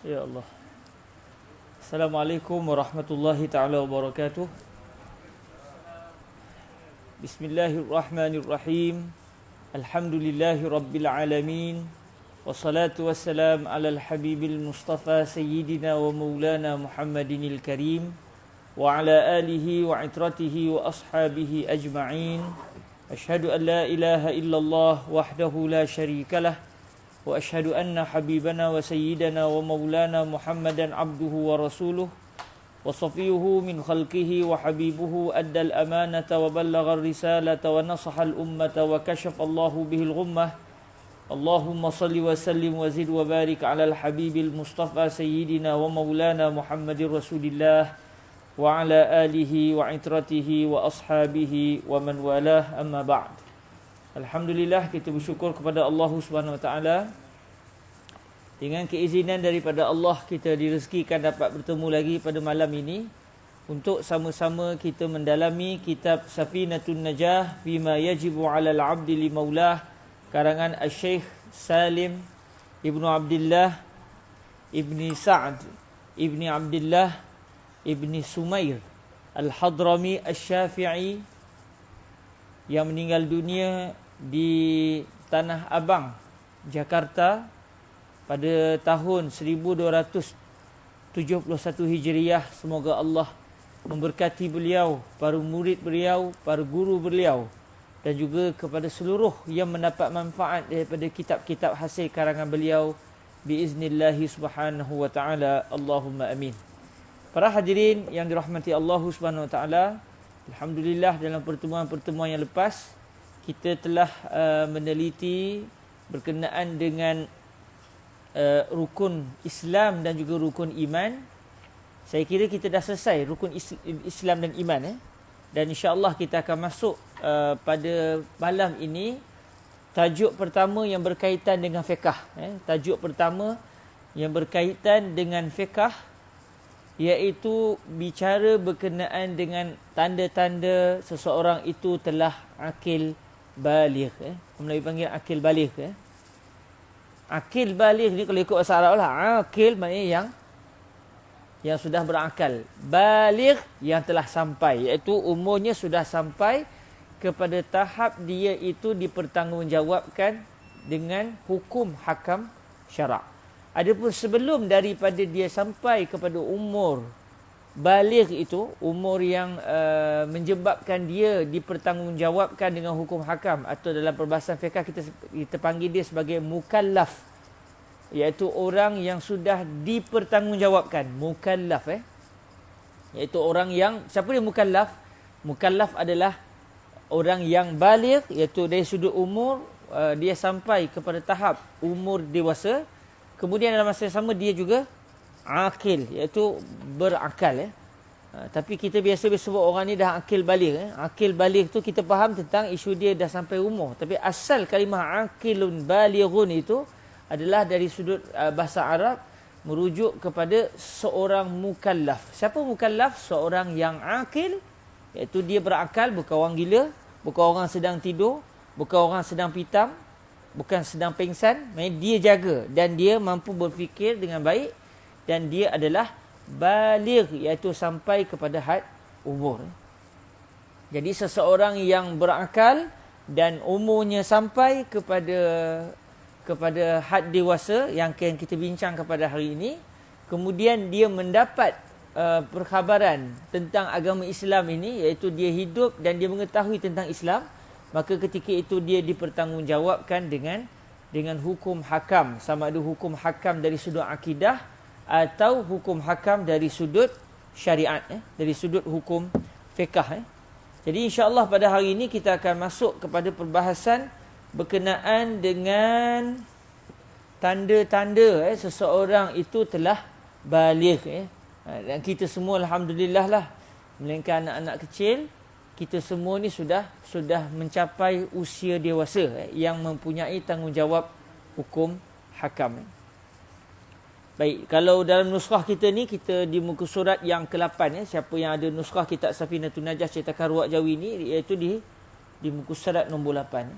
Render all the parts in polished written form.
Ya Allah. Assalamualaikum warahmatullahi taala wabarakatuh. Bismillahirrahmanirrahim. Alhamdulillahi rabbil alamin. Wassalatu wassalam ala al-habibil mustafa sayyidina wa maulana Muhammadinil karim wa ala alihi wa itratihi wa ashabihi ajma'in. Ashhadu an la ilaha illallah wahdahu la syarikalah wa ashhadu anna habibana wa sayyidana wa maulana Muhammadan abduhu wa rasuluh wa safiyuhu min khalqihi wa habibuhu addal amanata wa ballagha risalata wa nasahal ummata wa kashafa Allahu bihil ghummah. Allahumma salli wa sallim wa zid wa barik ala al-habibil mustafa sayyidina wa maulana Muhammadir rasulillah wa ala alihi wa itratihi wa ashabihi wa man walah, amma ba'd. Alhamdulillah, kita bersyukur kepada Allah Subhanahu Wa Taala. Dengan keizinan daripada Allah, kita direzekikan dapat bertemu lagi pada malam ini untuk sama-sama kita mendalami kitab Safinatun Najah Bima Yajibu 'alal 'Abdi li Maulah, karangan Asy-Syaikh Salim Ibnu Abdullah Ibni Sa'd Ibni Abdullah Ibni Sumair Al-Hadrami Asy-Syafi'i yang meninggal dunia di Tanah Abang, Jakarta pada tahun 1271 Hijriah. Semoga Allah memberkati beliau, para murid beliau, para guru beliau, dan juga kepada seluruh yang mendapat manfaat daripada kitab-kitab hasil karangan beliau biiznillahi subhanahu wa ta'ala. Allahumma amin. Para hadirin yang dirahmati Allah Subhanahu wa ta'ala, alhamdulillah, dalam pertemuan-pertemuan yang lepas kita telah meneliti berkenaan dengan rukun Islam dan juga rukun iman. Saya kira kita dah selesai rukun Islam dan iman, dan insya-Allah kita akan masuk pada malam ini tajuk pertama yang berkaitan dengan fiqh. Tajuk pertama yang berkaitan dengan fiqh, iaitu bicara berkenaan dengan tanda-tanda seseorang itu telah akil baligh. Melayu panggil akil baligh. Akil baligh ni kalau ikut bahasa Arab lah, akil maknanya yang sudah berakal, baligh yang telah sampai, iaitu umurnya sudah sampai kepada tahap dia itu dipertanggungjawabkan dengan hukum hakam syarak. Adapun sebelum daripada dia sampai kepada umur baligh itu, umur yang menyebabkan dia dipertanggungjawabkan dengan hukum hakam, atau dalam perbahasan fiqh kita panggil dia sebagai mukallaf, iaitu orang yang sudah dipertanggungjawabkan. Mukallaf iaitu orang yang, siapa dia mukallaf? Mukallaf adalah orang yang baligh, iaitu dari sudut umur dia sampai kepada tahap umur dewasa. Kemudian dalam masa yang sama dia juga akil, iaitu berakal. Tapi kita biasa sebut orang ni dah akil baligh. Akil baligh tu kita faham tentang isu dia dah sampai umur. Tapi asal kalimah akilun balighun itu adalah dari sudut bahasa Arab, merujuk kepada seorang mukallaf. Siapa mukallaf? Seorang yang akil, iaitu dia berakal, bukan orang gila, bukan orang sedang tidur, bukan orang sedang pitam, bukan sedang pengsan. Dia jaga dan dia mampu berfikir dengan baik, dan dia adalah baligh, iaitu sampai kepada had umur. Jadi seseorang yang berakal dan umurnya sampai kepada had dewasa yang akan kita bincang kepada hari ini, kemudian dia mendapat perkhabaran tentang agama Islam ini, iaitu dia hidup dan dia mengetahui tentang Islam, maka ketika itu dia dipertanggungjawabkan dengan hukum hakam, sama ada hukum hakam dari sudut akidah atau hukum hakam dari sudut syariat, dari sudut hukum fiqh. Jadi insya-Allah pada hari ini kita akan masuk kepada perbahasan berkenaan dengan tanda-tanda seseorang itu telah baligh. Dan kita semua alhamdulillah lah, melainkan anak-anak kecil, kita semua ni sudah mencapai usia dewasa yang mempunyai tanggungjawab hukum hakam. Baik, kalau dalam nuskhah kita ni, kita di muka surat yang ke-8, siapa yang ada nuskhah kitab Safinatun Najah cetakan Ruwaq Jawi ni, iaitu di muka surat nombor 8.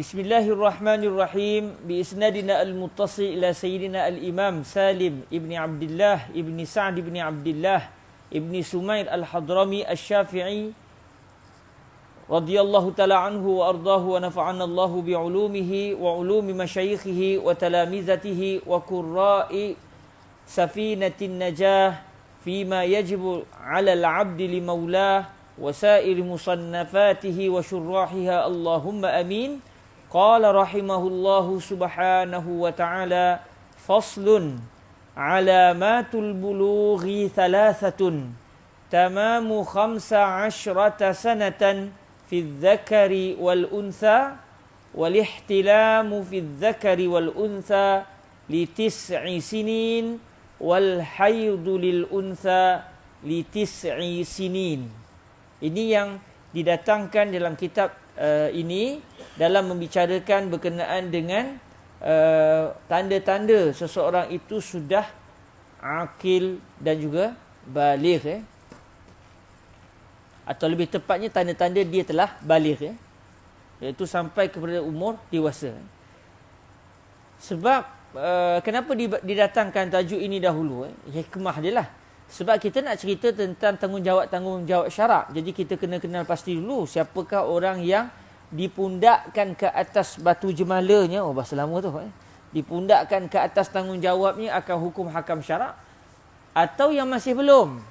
Bismillahirrahmanirrahim. Biisnadina al-muttasil ila sayyidina al-imam Salim ibni Abdullah ibni Sa'd ibni Abdullah ibni Sumair al-Hadrami al-Syafi'i radhiyallahu ta'ala anhu wa ardahu wa nafa'ana Allahu bi'ulumihi wa ulumi masyayikhihi wa talamizatihi wa qurra'i safinatin najah fima yajibu 'ala al-'abdi li maulah wa sa'iri musannafatihi wa syurrahiha Allahumma amin. Qala rahimahullahu subhanahu wa ta'ala faslun alamatul bulughi thalathatun tamamu 15 sanatan fi dzakari wal untha wal ihtilamu fi dzakari wal untha li 9 sinin wal haidu lil untha li 9 sinin. Ini yang didatangkan dalam kitab ini dalam membicarakan berkenaan dengan tanda-tanda seseorang itu sudah akil dan juga baligh, atau lebih tepatnya tanda-tanda dia telah baligh, iaitu sampai kepada umur dewasa. Sebab kenapa didatangkan tajuk ini dahulu? Hikmah dia lah. Sebab kita nak cerita tentang tanggungjawab syarak. Jadi kita kena kenal pasti dulu siapakah orang yang dipundakkan ke atas batu jemalanya. Oh, bahasa lama tu. Dipundakkan ke atas tanggungjawabnya akan hukum hakam syarak, atau yang masih belum.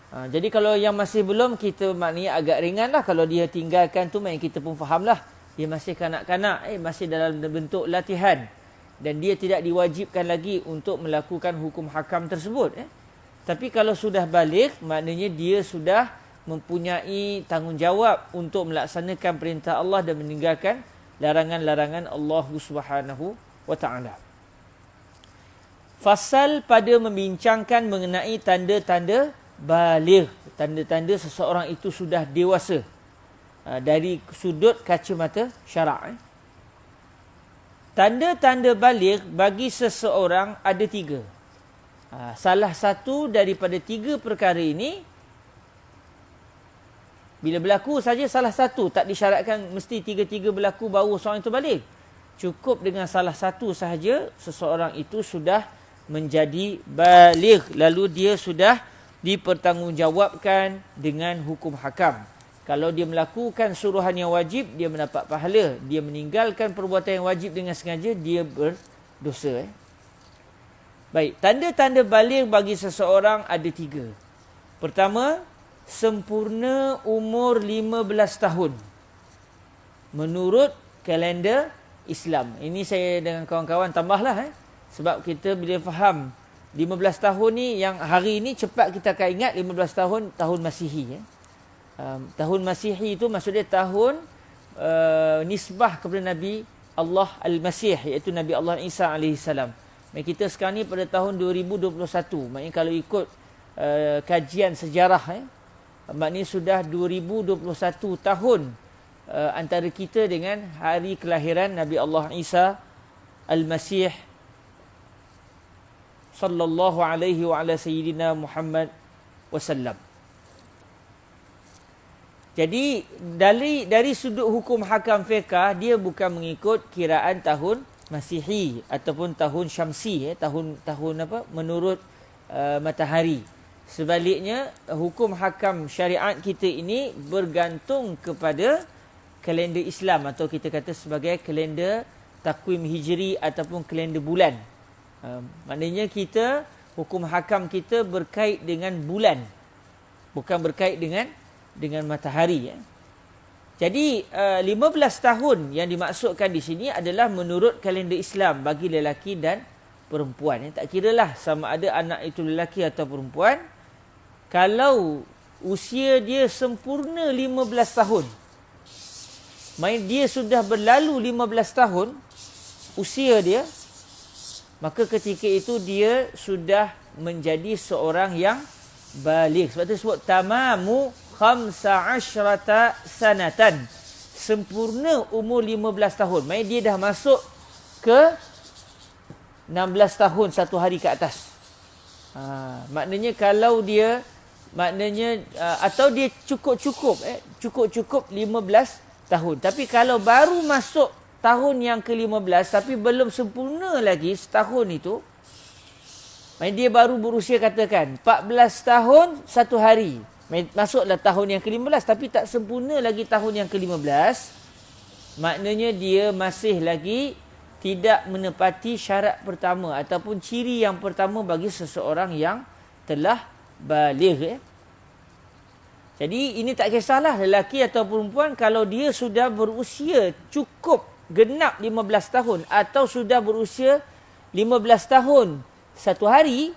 Jadi kalau yang masih belum, kita maknanya agak ringan lah. Kalau dia tinggalkan tu, kita pun faham lah. Dia masih kanak-kanak, masih dalam bentuk latihan. Dan dia tidak diwajibkan lagi untuk melakukan hukum hakam tersebut. Tapi kalau sudah baligh, maknanya dia sudah mempunyai tanggungjawab untuk melaksanakan perintah Allah dan meninggalkan larangan-larangan Allah Subhanahu wa ta'ala. Fasal pada membincangkan mengenai tanda-tanda baligh, tanda-tanda seseorang itu sudah dewasa dari sudut kacamata syarak. Tanda-tanda baligh bagi seseorang ada 3. Salah satu daripada 3 perkara ini, bila berlaku saja salah satu, tak disyaratkan mesti 3-3 berlaku baru seorang itu baligh. Cukup dengan salah satu sahaja seseorang itu sudah menjadi baligh, lalu dia sudah dipertanggungjawabkan dengan hukum hakam. Kalau dia melakukan suruhan yang wajib, dia mendapat pahala. Dia meninggalkan perbuatan yang wajib dengan sengaja, dia berdosa. Baik, tanda-tanda baligh bagi seseorang ada 3. Pertama, sempurna umur 15 tahun menurut kalender Islam. Ini saya dengan kawan-kawan tambahlah. Sebab kita bila faham 15 tahun ni, yang hari ni cepat kita akan ingat 15 tahun, tahun Masihi. Tahun Masihi itu maksudnya tahun nisbah kepada Nabi Allah Al-Masih, iaitu Nabi Allah Isa AS. Kita sekarang ni pada tahun 2021. Maknanya kalau ikut kajian sejarah, maknanya sudah 2021 tahun antara kita dengan hari kelahiran Nabi Allah Isa Al-Masih sallallahu alaihi wa ala sayyidina Muhammad wasallam. Jadi dari sudut hukum hakam fiqh, dia bukan mengikut kiraan tahun Masihi ataupun tahun Syamsi, tahun apa menurut matahari. Sebaliknya, hukum hakam syariat kita ini bergantung kepada kalender Islam, atau kita kata sebagai kalender takwim hijri ataupun kalender bulan. Maknanya kita, hukum hakam kita berkait dengan bulan, bukan berkait dengan matahari. Jadi 15 tahun yang dimaksudkan di sini adalah menurut kalender Islam bagi lelaki dan perempuan. Tak kiralah sama ada anak itu lelaki atau perempuan. Kalau usia dia sempurna 15 tahun, dia sudah berlalu 15 tahun usia dia, maka ketika itu dia sudah menjadi seorang yang baligh. Sebab itu disebut tamamu 15 sanatan. Sempurna umur 15 tahun. Maksudnya dia dah masuk ke 16 tahun 1 hari ke atas. Maknanya kalau dia, atau dia cukup-cukup 15 tahun. Tapi kalau baru masuk tahun yang ke-15 tapi belum sempurna lagi setahun itu, dia baru berusia katakan 14 tahun 1 hari. Masuklah tahun yang ke-15 tapi tak sempurna lagi tahun yang ke-15. Maknanya dia masih lagi tidak menepati syarat pertama ataupun ciri yang pertama bagi seseorang yang telah baligh. Jadi ini tak kisahlah lelaki atau perempuan, kalau dia sudah berusia cukup genap 15 tahun atau sudah berusia 15 tahun 1 hari,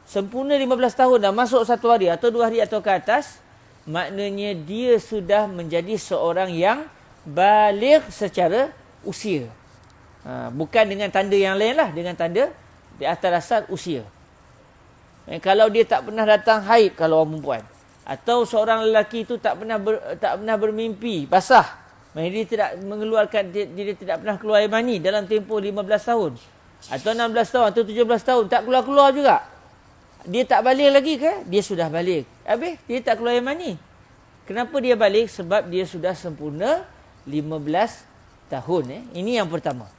sempurna 15 tahun dah masuk 1 hari atau 2 hari atau ke atas, maknanya dia sudah menjadi seorang yang baligh secara usia. Bukan dengan tanda yang lain lah, dengan tanda di atas dasar usia. Kalau dia tak pernah datang haid kalau orang perempuan, atau seorang lelaki itu tak pernah bermimpi basah, dia tidak mengeluarkan, dia tidak pernah keluar air mani dalam tempoh 15 tahun atau 16 tahun atau 17 tahun, tak keluar-keluar juga, dia tak balik lagi ke? Dia sudah balik. Habis dia tak keluar air mani. Kenapa dia balik? Sebab dia sudah sempurna 15 tahun. Ini yang pertama.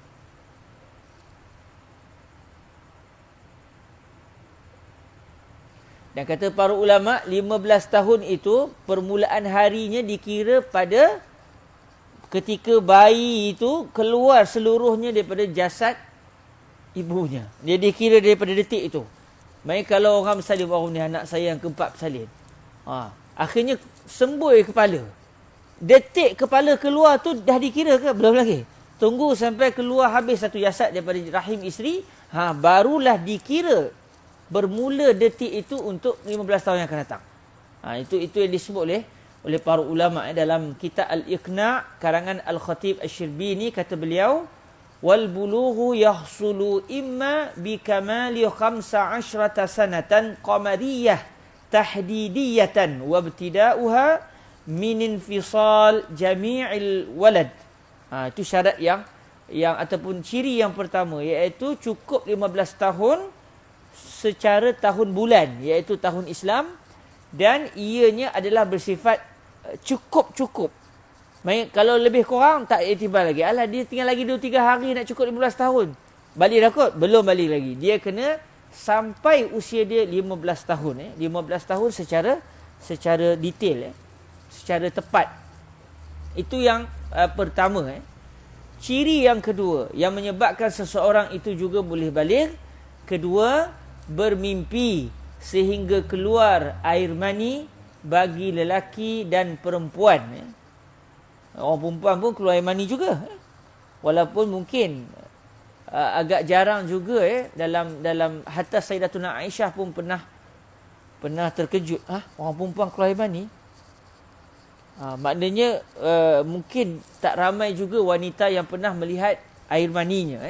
Dan kata para ulama, 15 tahun itu permulaan harinya dikira pada ketika bayi itu keluar seluruhnya daripada jasad ibunya. Dia dikira daripada detik itu. Maksudnya kalau orang bersalin, baru ni anak saya yang keempat bersalin. Akhirnya sembui kepala. Detik kepala keluar tu dah dikira ke? Belum lagi. Tunggu sampai keluar habis satu jasad daripada rahim isteri, barulah dikira bermula detik itu untuk 15 tahun yang akan datang. Itu yang disebut oleh para ulama dalam kitab Al-Iqna' karangan Al-Khatib Asy-Syirbini, kata beliau, wal bulughu yahsulu imma bi kamali 15 sanatan qamariyah tahdidiyatan wa ibtida'uha min infisal jami'il walad. Itu syarat yang ataupun ciri yang pertama, iaitu cukup 15 tahun secara tahun bulan, iaitu tahun Islam, dan ianya adalah bersifat cukup-cukup. Kalau lebih kurang tak iktibar lagi. Alah, dia tinggal lagi 2-3 hari nak cukup 15 tahun. Balik dah kot? Belum balik lagi. Dia kena sampai usia dia 15 tahun. 15 tahun secara detail, secara tepat. Itu yang pertama. Ciri yang kedua yang menyebabkan seseorang itu juga boleh balik. Kedua, bermimpi sehingga keluar air mani bagi lelaki dan perempuan. Orang perempuan pun keluar air mani juga. Walaupun mungkin agak jarang juga dalam hatta Sayyidatuna Aisyah pun pernah terkejut. Orang perempuan keluar air mani? Maknanya mungkin tak ramai juga wanita yang pernah melihat air maninya.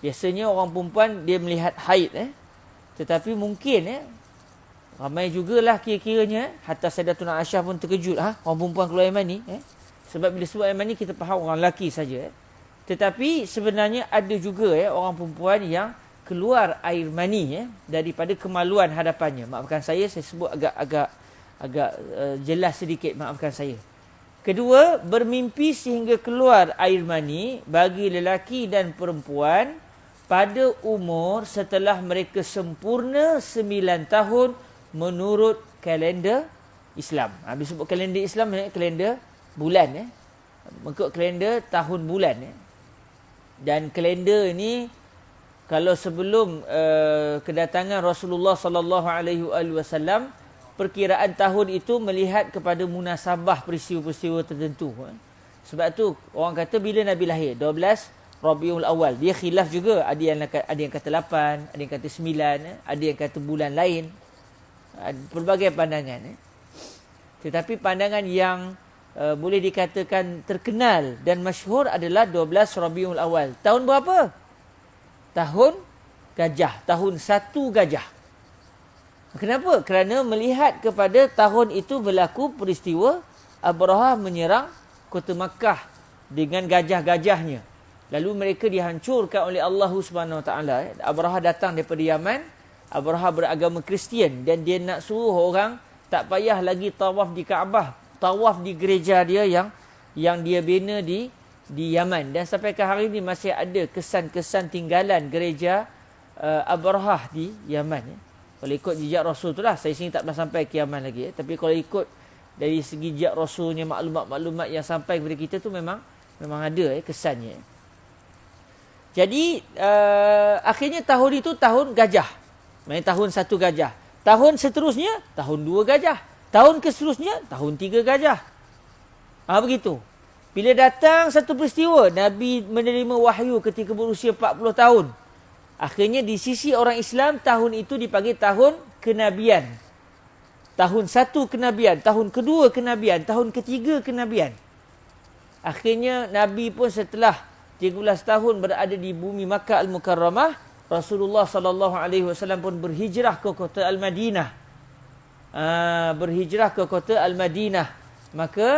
Biasanya orang perempuan dia melihat haid. Tetapi mungkin ramai jugalah kira-kiranya. Hatta Sayyidatuna Aisyah pun terkejut. Orang perempuan keluar air mani. Sebab bila sebut air mani kita faham orang lelaki saja. Tetapi sebenarnya ada juga orang perempuan yang keluar air mani daripada kemaluan hadapannya. Maafkan saya sebut agak jelas sedikit, maafkan saya. Kedua, bermimpi sehingga keluar air mani bagi lelaki dan perempuan pada umur setelah mereka sempurna 9 tahun menurut kalender Islam. Habis sebut kalender Islam, kalender bulan. Mengikut kalender tahun bulan. Dan kalender ini, kalau sebelum kedatangan Rasulullah sallallahu alaihi wasallam, perkiraan tahun itu melihat kepada munasabah peristiwa-peristiwa tertentu. Sebab tu orang kata bila Nabi lahir 12 Rabiul Awal. Dia khilaf juga, ada yang kata 8, ada yang kata 9, ada yang kata bulan lain. Pelbagai pandangan. Tetapi pandangan yang boleh dikatakan terkenal dan masyhur adalah 12 Rabiul Awal. Tahun berapa? Tahun gajah, tahun 1 gajah. Kenapa? Kerana melihat kepada tahun itu berlaku peristiwa Abrahah menyerang kota Makkah dengan gajah-gajahnya. Lalu mereka dihancurkan oleh Allah Subhanahu Wa Taala. Abrahah datang daripada Yaman. Abrahah beragama Kristian dan dia nak suruh orang tak payah lagi tawaf di Kaabah, tawaf di gereja dia yang dia bina di di Yaman. Dan sampai ke hari ini masih ada kesan-kesan tinggalan gereja Abrahah di Yaman. Ya. Kalau ikut jejak Rasul tu lah, saya sini tak pernah sampai ke Yaman lagi. Ya. Tapi kalau ikut dari segi jejak Rasulnya, maklumat-maklumat yang sampai kepada kita tu memang ada kesannya. Jadi akhirnya tahun itu tahun gajah. Maksudnya tahun 1 gajah. Tahun seterusnya tahun 2 gajah. Tahun keseterusnya tahun 3 gajah. Begitu. Bila datang satu peristiwa, Nabi menerima wahyu ketika berusia 40 tahun. Akhirnya di sisi orang Islam, tahun itu dipanggil tahun kenabian. Tahun 1 kenabian, tahun kedua kenabian, tahun ketiga kenabian. Akhirnya Nabi pun setelah 13 tahun berada di bumi Makkah Al-Mukarramah, Rasulullah SAW pun berhijrah ke kota Al-Madinah. Maka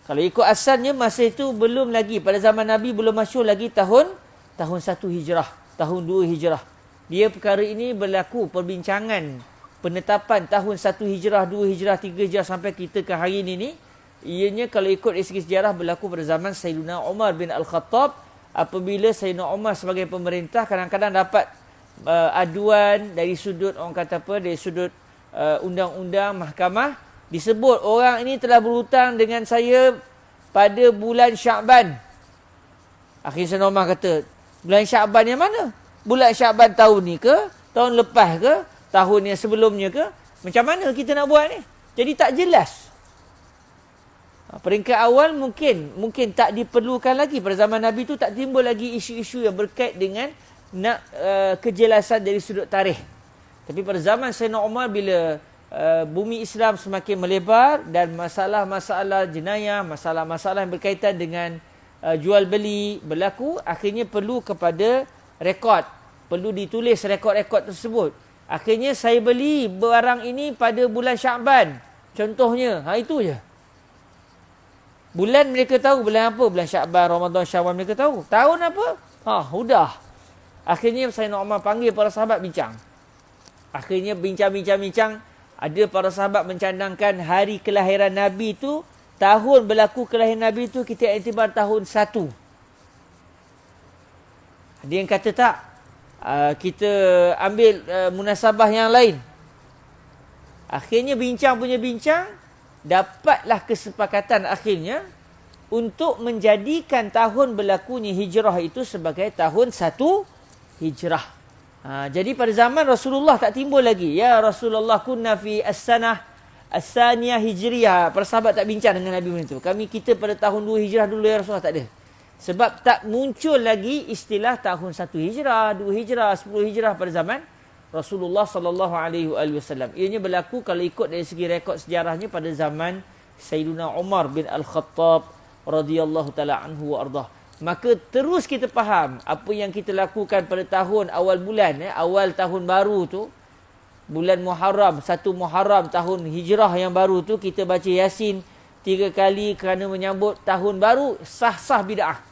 kalau ikut asalnya masa itu belum lagi, pada zaman Nabi belum masuk lagi tahun 1 hijrah, tahun 2 hijrah. Dia perkara ini berlaku perbincangan penetapan tahun 1 hijrah, 2 hijrah, 3 hijrah sampai kita ke hari ini ni. Ianya kalau ikut dari segi sejarah berlaku pada zaman Sayyidina Umar bin Al-Khattab. Apabila Sayyidina Umar sebagai pemerintah kadang-kadang dapat aduan dari sudut, orang kata apa, dari sudut undang-undang mahkamah, disebut orang ini telah berhutang dengan saya pada bulan Syakban. Akhirnya Sayyidina Umar kata, bulan Syakban yang mana? Bulan Syakban tahun ni ke? Tahun lepas ke? Tahun yang sebelumnya ke? Macam mana kita nak buat ni? Jadi tak jelas. Peringkat awal mungkin tak diperlukan lagi. Pada zaman Nabi tu tak timbul lagi isu-isu yang berkait dengan nak kejelasan dari sudut tarikh. Tapi pada zaman Sayyidina Umar, bila bumi Islam semakin melebar dan masalah-masalah jenayah, masalah-masalah yang berkaitan dengan jual beli berlaku, akhirnya perlu kepada rekod. Perlu ditulis rekod-rekod tersebut. Akhirnya saya beli barang ini pada bulan Syakban. Contohnya, itu je. Bulan mereka tahu, bulan apa? Bulan Syakban, Ramadan, Syawal mereka tahu. Tahun apa? Sudah. Akhirnya Sayyidina Umar panggil para sahabat bincang. Akhirnya bincang. Ada para sahabat mencadangkan hari kelahiran Nabi itu, tahun berlaku kelahiran Nabi itu kita iktibar tahun 1. Ada yang kata tak. Kita ambil munasabah yang lain. Akhirnya bincang, dapatlah kesepakatan akhirnya untuk menjadikan tahun berlakunya hijrah itu sebagai tahun 1 hijrah. Jadi pada zaman Rasulullah tak timbul lagi. Ya Rasulullah kunna fi as-sanah as-saniyah hijriyah. Para sahabat tak bincang dengan Nabi macam tu. Kita pada tahun 2 hijrah dulu ya Rasulullah, tak ada. Sebab tak muncul lagi istilah tahun 1 hijrah, 2 hijrah, 10 hijrah pada zaman Rasulullah sallallahu alaihi wasallam. Ianya berlaku kalau ikut dari segi rekod sejarahnya pada zaman Sayyidina Umar bin Al-Khattab radhiyallahu taala anhu wa ardah. Maka terus kita faham apa yang kita lakukan pada tahun awal bulan, awal tahun baru tu, bulan Muharram, 1 Muharram tahun hijrah yang baru tu, kita baca Yasin 3 kali kerana menyambut tahun baru, sah-sah bid'ah.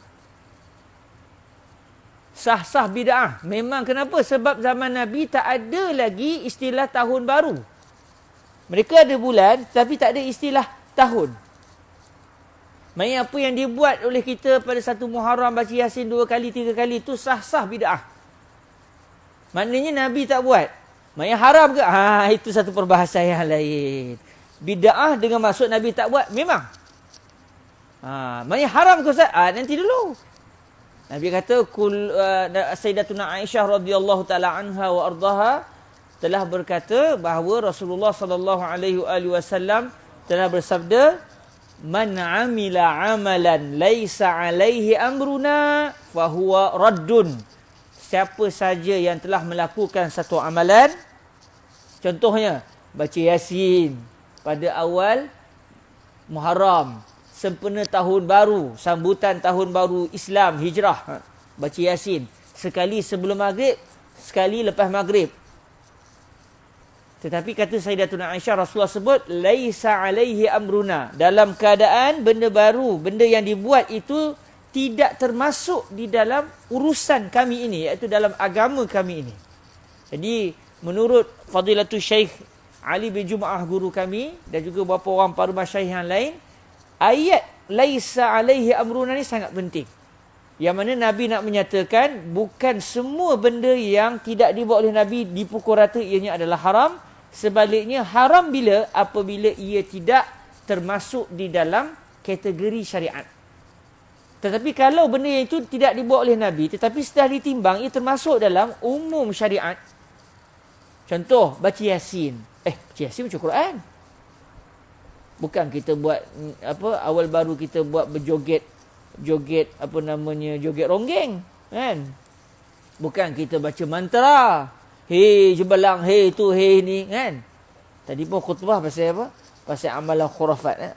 Sah-sah bid'ah. Memang kenapa? Sebab zaman Nabi tak ada lagi istilah tahun baru. Mereka ada bulan tapi tak ada istilah tahun. Maksudnya apa yang dibuat oleh kita pada 1 Muharram baca Yasin 2 kali, 3 kali itu sah-sah bid'ah. Maknanya Nabi tak buat. Maksudnya haram ke? Itu satu perbahasan yang lain. Bid'ah dengan maksud Nabi tak buat, memang. Maksudnya haram ke Ustaz? Nanti dulu. Nabi kata Sayyidatuna Aisyah radhiyallahu taala anha wa ardaha telah berkata bahawa Rasulullah sallallahu alaihi wasallam telah bersabda, man amila amalan laisa alaihi amruna fahuwa raddun. Siapa saja yang telah melakukan satu amalan, contohnya baca Yasin pada awal Muharram, sempena tahun baru, sambutan tahun baru Islam, hijrah, baca Yasin sekali sebelum maghrib, sekali lepas maghrib. Tetapi kata Sayyidatuna Aisyah, Rasulullah sebut laisa alaihi amruna, dalam keadaan benda baru, benda yang dibuat itu tidak termasuk di dalam urusan kami ini, iaitu dalam agama kami ini. Jadi menurut Fadilatul Syekh Ali bin Jum'ah, guru kami, dan juga beberapa orang para masyayikh yang lain, ayat laisa alaihi amruna ni sangat penting. Yang mana Nabi nak menyatakan bukan semua benda yang tidak dibuat oleh Nabi dipukul rata ianya adalah haram. Sebaliknya haram apabila ia tidak termasuk di dalam kategori syariat. Tetapi kalau benda itu tidak dibuat oleh Nabi tetapi setelah ditimbang ia termasuk dalam umum syariat. Contoh baca Yasin. Baca Yasin baca Quran. Bukan kita buat awal baru kita buat berjoget joget ronggeng kan. Bukan kita baca mantra. Hei jebalang, hei tu, hei ni kan. Tadi pun khutbah pasal apa? Pasal amalan khurafat.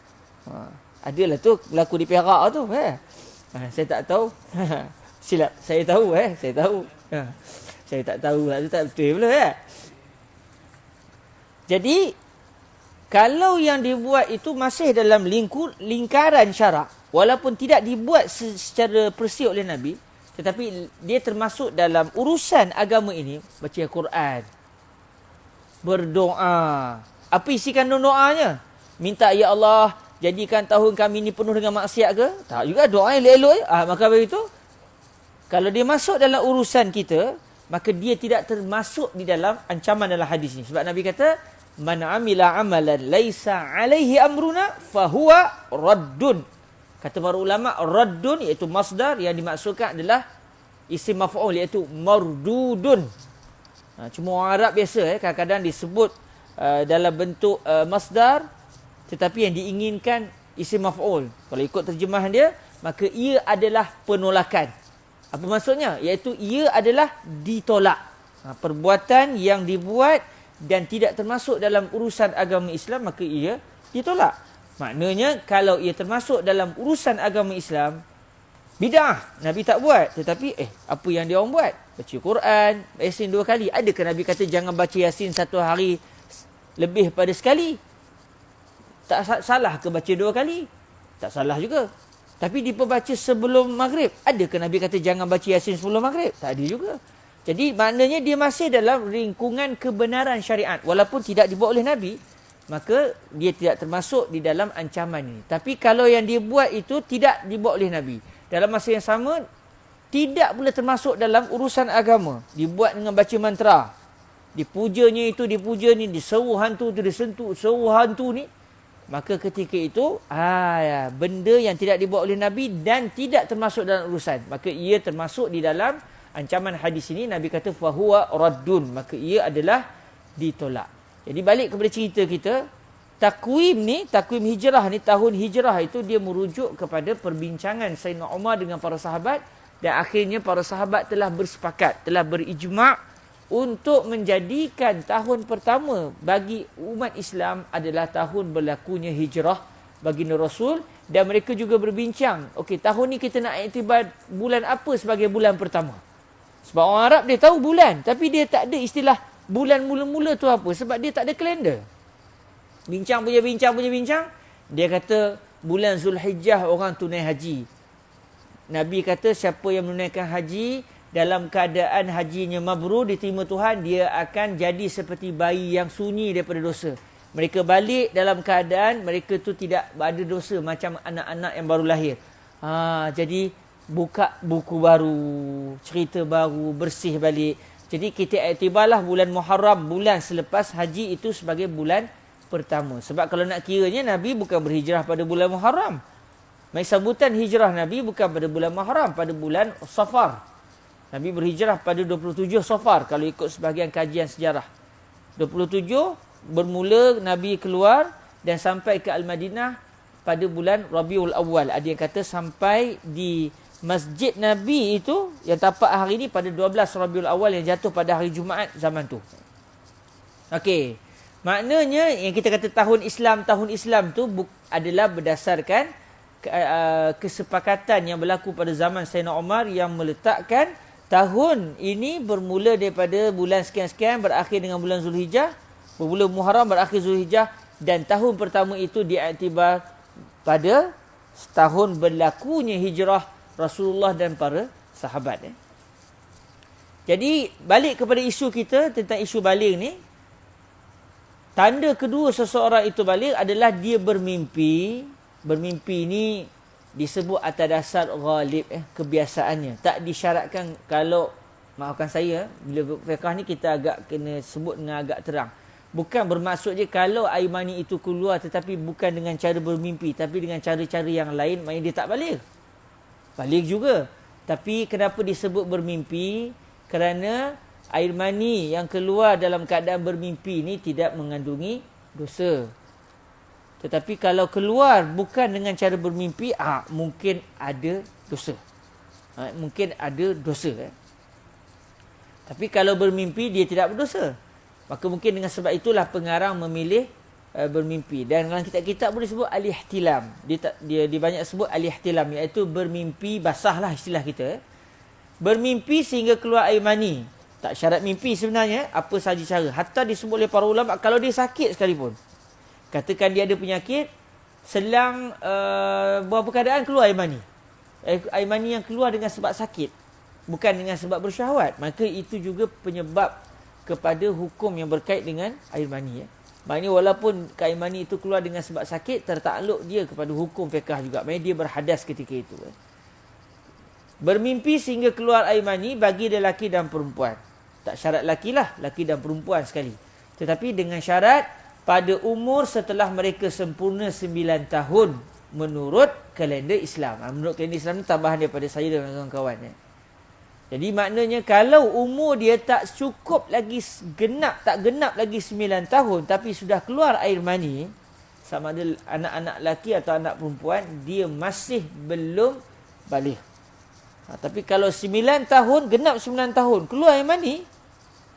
Adalah tu berlaku di Perak tu. Saya tak tahu. Silap. Saya tahu. Saya tahu. Saya tak tahu. Itu tak betul pula. Jadi, kalau yang dibuat itu masih dalam lingkaran syarak, walaupun tidak dibuat secara persis oleh Nabi, tetapi dia termasuk dalam urusan agama ini, baca Quran, berdoa. Apa isi kandung doanya? Minta, ya Allah, jadikan tahun kami ini penuh dengan maksiat ke? Tak juga, doa yang elok-elok. Maka begitu, kalau dia masuk dalam urusan kita, maka dia tidak termasuk di dalam ancaman dalam hadis ini. Sebab Nabi kata, man amila amalan laisa alaihi amruna fahuwa raddun. Kata para ulama, raddun iaitu masdar yang dimaksudkan adalah isim maf'ul iaitu mardudun. Cuma orang Arab biasa kadang-kadang disebut dalam bentuk masdar tetapi yang diinginkan isim maf'ul. Kalau ikut terjemahan dia, maka ia adalah penolakan. Apa maksudnya? Iaitu ia adalah ditolak. Perbuatan yang dibuat dan tidak termasuk dalam urusan agama Islam, maka ia ditolak. Maknanya kalau ia termasuk dalam urusan agama Islam, bid'ah, Nabi tak buat. Tetapi apa yang dia orang buat? Baca Quran, Yasin 2 kali. Adakah Nabi kata jangan baca Yasin 1 hari lebih pada sekali? Tak salah ke baca 2 kali? Tak salah juga. Tapi diperbaca sebelum maghrib. Adakah Nabi kata jangan baca Yasin sebelum maghrib? Tak ada juga. Jadi maknanya dia masih dalam lingkungan kebenaran syariat. Walaupun tidak dibuat oleh Nabi, maka dia tidak termasuk di dalam ancaman ini. Tapi kalau yang dia buat itu tidak dibuat oleh Nabi, dalam masa yang sama tidak pula termasuk dalam urusan agama, dibuat dengan baca mantra, dipujanya itu, dipuja ni, diseru hantu tu, disentuh seru hantu ni, maka ketika itu benda yang tidak dibuat oleh Nabi dan tidak termasuk dalam urusan, maka ia termasuk di dalam ancaman hadis ini. Nabi kata fahuwa raddun, maka ia adalah ditolak. Jadi balik kepada cerita kita, takwim hijrah ni, tahun hijrah itu dia merujuk kepada perbincangan Sayyidina Umar dengan para sahabat, dan akhirnya para sahabat telah bersepakat, telah berijma' untuk menjadikan tahun pertama bagi umat Islam adalah tahun berlakunya hijrah baginda Rasul, dan mereka juga berbincang, okey, tahun ni kita nak iktibar bulan apa sebagai bulan pertama. Sebab orang Arab dia tahu bulan, tapi dia tak ada istilah bulan mula-mula tu apa, sebab dia tak ada kalender. Bincang, dia kata bulan Zulhijjah orang tunai haji. Nabi kata siapa yang menunaikan haji dalam keadaan hajinya mabrur, diterima Tuhan, dia akan jadi seperti bayi yang sunyi daripada dosa. Mereka balik dalam keadaan mereka tu tidak ada dosa, macam anak-anak yang baru lahir. Jadi buka buku baru, cerita baru, bersih balik. Jadi kita iktibarlah bulan Muharram, bulan selepas haji itu sebagai bulan pertama. Sebab kalau nak kiranya, Nabi bukan berhijrah pada bulan Muharram. Sambutan hijrah Nabi bukan pada bulan Muharram, pada bulan Safar. Nabi berhijrah pada 27 Safar kalau ikut sebahagian kajian sejarah. 27 bermula Nabi keluar dan sampai ke Al-Madinah pada bulan Rabiul Awal. Ada yang kata sampai di Masjid Nabi itu yang tapak hari ini pada 12 Rabiul Awal yang jatuh pada hari Jumaat zaman tu. Okey. Maknanya yang kita kata tahun Islam tu adalah berdasarkan kesepakatan yang berlaku pada zaman Sayyidina Umar yang meletakkan tahun ini bermula daripada bulan sekian-sekian berakhir dengan bulan Zulhijjah, bermula Muharram berakhir Zulhijjah, dan tahun pertama itu diiktibar pada tahun berlakunya hijrah Rasulullah dan para sahabat. Jadi balik kepada isu kita tentang isu baligh ni, tanda kedua seseorang itu baligh adalah dia bermimpi. Bermimpi ni disebut atas dasar ghalib, kebiasaannya. Tak disyaratkan. Kalau, maafkan saya, bila fiqh ni kita agak kena sebut dengan agak terang. Bukan bermaksud je kalau air mani itu keluar tetapi bukan dengan cara bermimpi, tapi dengan cara-cara yang lain, maknanya dia tak balik. Balik juga. Tapi kenapa disebut bermimpi? Kerana air mani yang keluar dalam keadaan bermimpi ni tidak mengandungi dosa. Tetapi kalau keluar bukan dengan cara bermimpi, mungkin ada dosa. Mungkin ada dosa. Tapi kalau bermimpi, dia tidak berdosa. Maka mungkin dengan sebab itulah pengarang memilih bermimpi. Dan dalam kitab-kitab boleh sebut al-ihtilam. Dia banyak sebut al-ihtilam, iaitu bermimpi basah lah istilah kita. Bermimpi sehingga keluar air mani. Tak syarat mimpi sebenarnya, apa sahaja cara. Hatta disebut oleh para ulama, kalau dia sakit sekalipun. Katakan dia ada penyakit, selang beberapa keadaan keluar air mani. Air mani yang keluar dengan sebab sakit, bukan dengan sebab bersyahwat. Maka itu juga penyebab kepada hukum yang berkait dengan air mani. Maknanya walaupun air mani itu keluar dengan sebab sakit, tertakluk dia kepada hukum fiqh juga. Maknanya dia berhadas ketika itu. Bermimpi sehingga keluar air mani bagi lelaki dan perempuan. Tak syarat lelaki lah, lelaki dan perempuan sekali. Tetapi dengan syarat pada umur setelah mereka sempurna 9 tahun menurut kalender Islam. Menurut kalender Islam ni tambahan daripada saya dan kawan-kawan. Jadi maknanya kalau umur dia tak cukup lagi tak genap lagi 9 tahun tapi sudah keluar air mani, sama ada anak-anak lelaki atau anak perempuan, dia masih belum balik. Tapi kalau 9 tahun, genap 9 tahun, keluar air mani,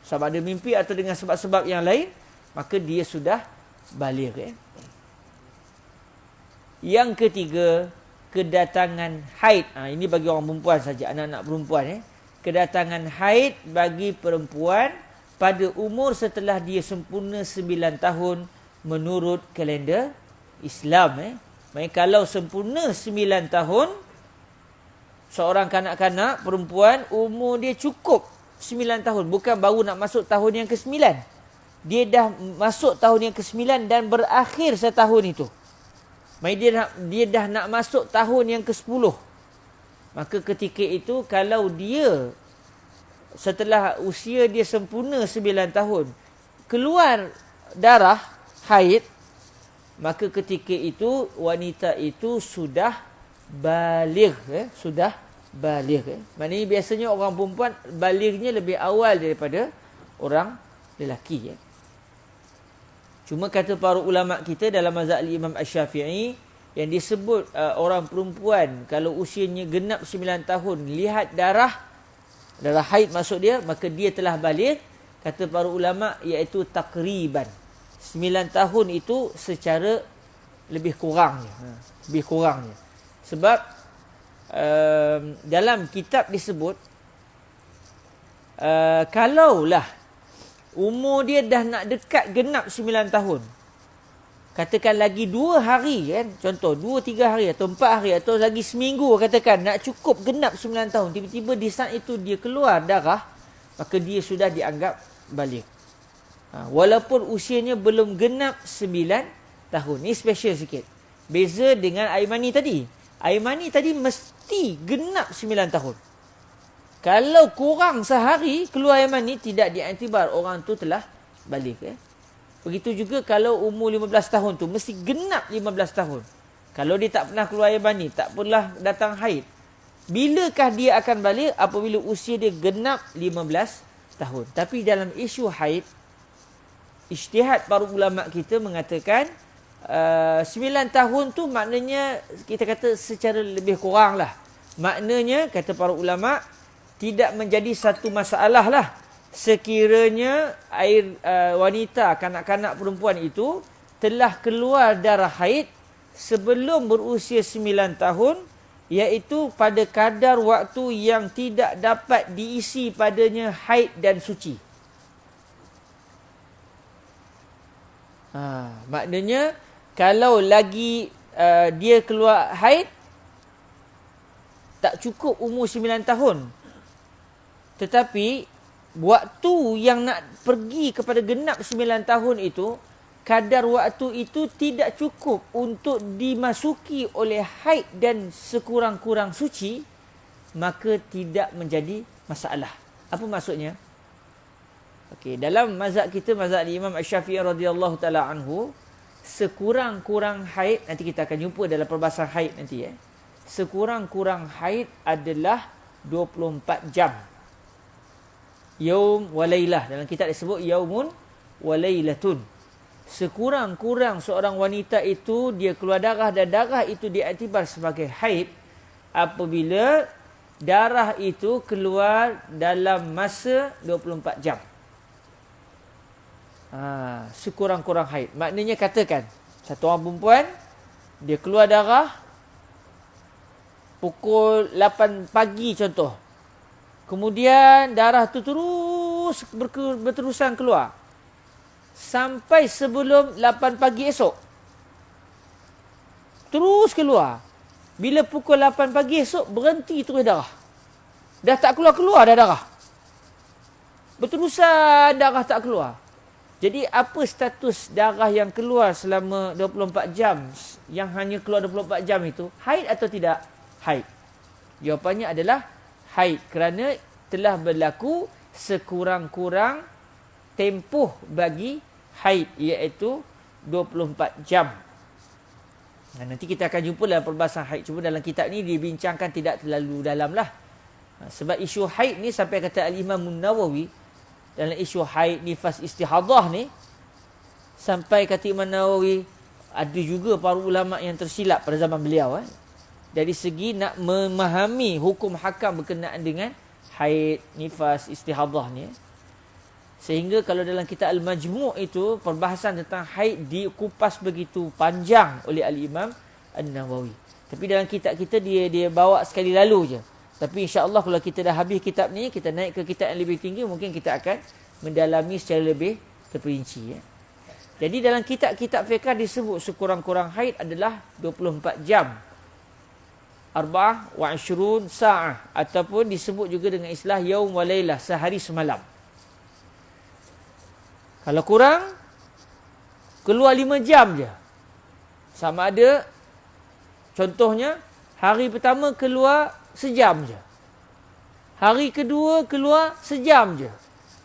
sama ada mimpi atau dengan sebab-sebab yang lain, maka dia sudah balik. Yang ketiga, kedatangan haid. Ini bagi orang perempuan saja, anak-anak perempuan. Kedatangan haid bagi perempuan pada umur setelah dia sempurna 9 tahun menurut kalender Islam. Maksudnya kalau sempurna 9 tahun, seorang kanak-kanak perempuan umur dia cukup 9 tahun. Bukan baru nak masuk tahun yang ke-9. Dia dah masuk tahun yang ke-9 dan berakhir setahun itu. Maksudnya dia dah nak masuk tahun yang ke-10. Maka ketika itu kalau dia setelah usia dia sempurna 9 tahun keluar darah haid, maka ketika itu wanita itu sudah baligh. Sudah baligh. Maknanya biasanya orang perempuan balighnya lebih awal daripada orang lelaki. Cuma kata para ulama kita dalam mazhab Imam Asy-Syafi'i, yang disebut orang perempuan kalau usianya genap 9 tahun lihat darah haid maksud dia, maka dia telah balik. Kata para ulama iaitu takriban 9 tahun itu secara lebih kurangnya. Sebab dalam kitab disebut kalaulah umur dia dah nak dekat genap 9 tahun, katakan lagi 2 hari contoh 2-3 hari atau 4 hari atau lagi seminggu, katakan nak cukup genap 9 tahun, tiba-tiba di saat itu dia keluar darah, maka dia sudah dianggap balik. Walaupun usianya belum genap 9 tahun. Ini special sikit. Beza dengan air mani tadi. Air mani tadi mesti genap 9 tahun. Kalau kurang sehari keluar air mani, tidak diiktibar orang tu telah balik. Begitu juga kalau umur 15 tahun tu, mesti genap 15 tahun. Kalau dia tak pernah keluar air mani, tak pernah datang haid, bilakah dia akan balik? Apabila usia dia genap 15 tahun. Tapi dalam isu haid, ijtihad para ulama kita mengatakan 9 tahun tu maknanya kita kata secara lebih kurang lah. Maknanya kata para ulama tidak menjadi satu masalah lah sekiranya air wanita, kanak-kanak perempuan itu telah keluar darah haid sebelum berusia 9 tahun, iaitu pada kadar waktu yang tidak dapat diisi padanya haid dan suci. Maknanya kalau lagi dia keluar haid, tak cukup umur 9 tahun. Tetapi waktu yang nak pergi kepada genap 9 tahun itu kadar waktu itu tidak cukup untuk dimasuki oleh haid dan sekurang-kurang suci, maka tidak menjadi masalah. Apa maksudnya? Okey, dalam mazhab kita, mazhab Imam Asy-Syafi'i radhiyallahu taala anhu, sekurang-kurang haid, nanti kita akan jumpa dalam perbahasan haid nanti sekurang-kurang haid adalah 24 jam. Yaum wa lailah, dalam kitab disebut yaumun wa lailatun. Sekurang-kurang seorang wanita itu dia keluar darah, dan darah itu diiktibar sebagai haid apabila darah itu keluar dalam masa 24 jam. Sekurang-kurang haid. Maknanya katakan satu orang perempuan dia keluar darah pukul 8 pagi contoh. Kemudian darah tu terus berterusan keluar sampai sebelum 8 pagi esok. Terus keluar. Bila pukul 8 pagi esok berhenti terus darah. Dah tak keluar dah darah. Berterusan darah tak keluar. Jadi apa status darah yang keluar selama 24 jam, yang hanya keluar 24 jam itu, haid atau tidak? Haid. Jawapannya adalah haid, kerana telah berlaku sekurang-kurang tempoh bagi haid, iaitu 24 jam. Nanti kita akan jumpa dalam perbahasan haid. Cuma dalam kitab ni dibincangkan tidak terlalu dalam lah. Sebab isu haid ni sampai kata Al-Imam Nawawi, dalam isu haid, nifas, istihadah ni, sampai kata Imam Nawawi, ada juga para ulama yang tersilap pada zaman beliau. Dari segi nak memahami hukum hakam berkenaan dengan haid, nifas, istihadah ni. Sehingga kalau dalam kitab Al-Majmu' itu, perbahasan tentang haid dikupas begitu panjang oleh Al-Imam An-Nawawi. Tapi dalam kitab kita dia bawa sekali lalu je. Tapi insya-Allah kalau kita dah habis kitab ni, kita naik ke kitab yang lebih tinggi, mungkin kita akan mendalami secara lebih terperinci. Jadi dalam kitab-kitab fiqh disebut sekurang-kurang haid adalah 24 jam. 24 sa'ah, ataupun disebut juga dengan istilah yaum wa lailah, sehari semalam. Kalau kurang, keluar 5 jam je. Sama ada, contohnya, hari pertama keluar sejam je. Hari kedua keluar sejam je.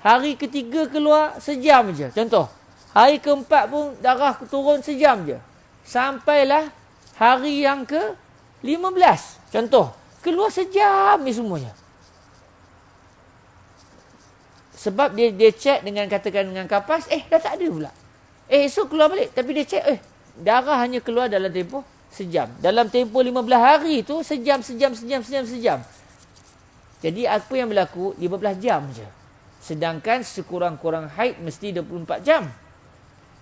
Hari ketiga keluar sejam je. Contoh, hari keempat pun darah turun sejam je. Sampailah hari yang ke-15. Contoh, keluar sejam ni semuanya. Sebab dia cek dengan, katakan dengan kapas, dah tak ada pula. Esok keluar balik. Tapi dia cek, darah hanya keluar dalam tempoh sejam. Dalam tempoh 15 hari tu, sejam. Jadi apa yang berlaku? 15 jam je. Sedangkan sekurang-kurang haid mesti 24 jam.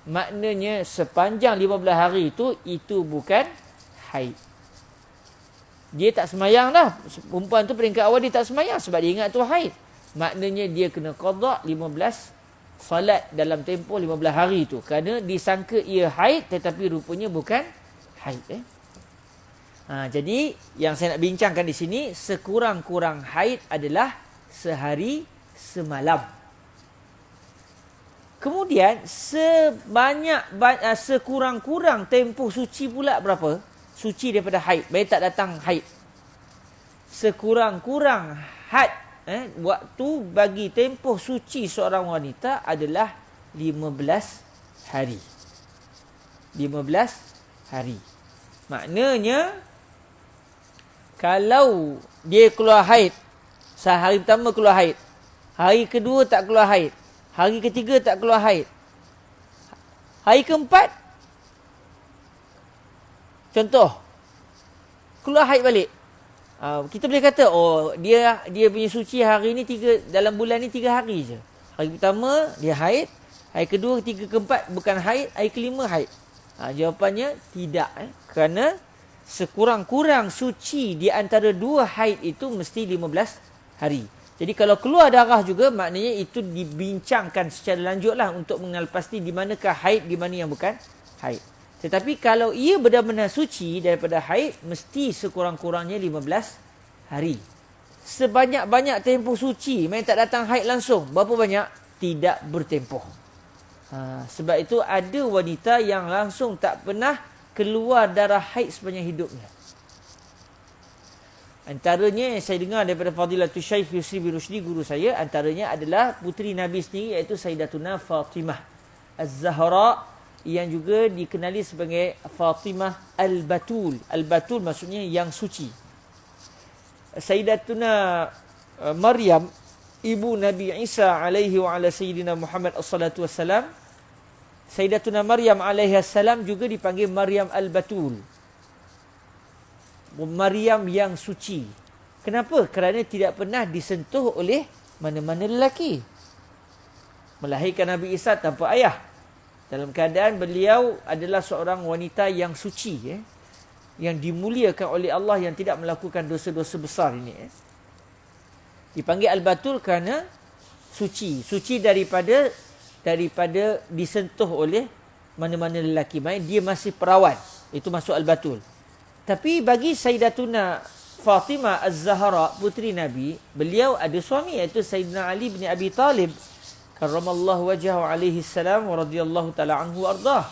Maknanya sepanjang 15 hari itu bukan haid. Dia tak semayang dah. Perempuan tu peringkat awal dia tak semayang sebab dia ingat tu haid. Maknanya dia kena qada 15 salat dalam tempoh 15 hari tu. Kerana disangka ia haid tetapi rupanya bukan haid. Jadi yang saya nak bincangkan di sini, sekurang-kurang haid adalah sehari semalam. Kemudian sekurang-kurang tempoh suci pula berapa? Suci daripada haid, baik tak datang haid. Sekurang-kurang had waktu bagi tempoh suci seorang wanita adalah 15 hari. 15 hari. Maknanya kalau dia keluar haid, hari pertama keluar haid, hari kedua tak keluar haid, hari ketiga tak keluar haid, hari keempat contoh keluar haid balik, kita boleh kata dia punya suci hari ni dalam bulan ni 3 hari je. Hari pertama dia haid, hari kedua, ketiga, keempat bukan haid, hari kelima haid. Jawapannya tidak, kerana sekurang-kurang suci di antara 2 haid itu mesti 15 hari. Jadi kalau keluar darah juga, maknanya itu dibincangkan secara lanjutlah untuk mengenal pasti di manakah haid, di mana yang bukan haid. Tetapi kalau ia benar-benar suci daripada haid, mesti sekurang-kurangnya 15 hari. Sebanyak-banyak tempoh suci, main tak datang haid langsung, berapa banyak? Tidak bertempoh. Sebab itu ada wanita yang langsung tak pernah keluar darah haid sepanjang hidupnya. Antaranya yang saya dengar daripada Fadilatul Syekh Yusri bin Rushdi, guru saya, antaranya adalah puteri Nabi sendiri, iaitu Sayyidatuna Fatimah Az-Zahra, yang juga dikenali sebagai Fatimah Al-Batul. Al-Batul maksudnya yang suci. Sayyidatuna Maryam, ibu Nabi Isa alaihi wa ala Sayyidina Muhammad as-salatu wassalam, Sayyidatuna Maryam alaihi salam juga dipanggil Maryam Al-Batul, Maryam yang suci. Kenapa? Kerana tidak pernah disentuh oleh mana-mana lelaki. Melahirkan Nabi Isa tanpa ayah, dalam keadaan beliau adalah seorang wanita yang suci, yang dimuliakan oleh Allah, yang tidak melakukan dosa-dosa besar ini. Dipanggil Al-Batul kerana suci. Suci daripada disentuh oleh mana-mana lelaki. Maksudnya dia masih perawan. Itu masuk Al-Batul. Tapi bagi Sayyidatuna Fatimah Az-Zahra, puteri Nabi, beliau ada suami, iaitu Sayyidina Ali bin Abi Talib karramallahu wajhahu alaihi salam wa radhiyallahu ta'ala anhu ardah.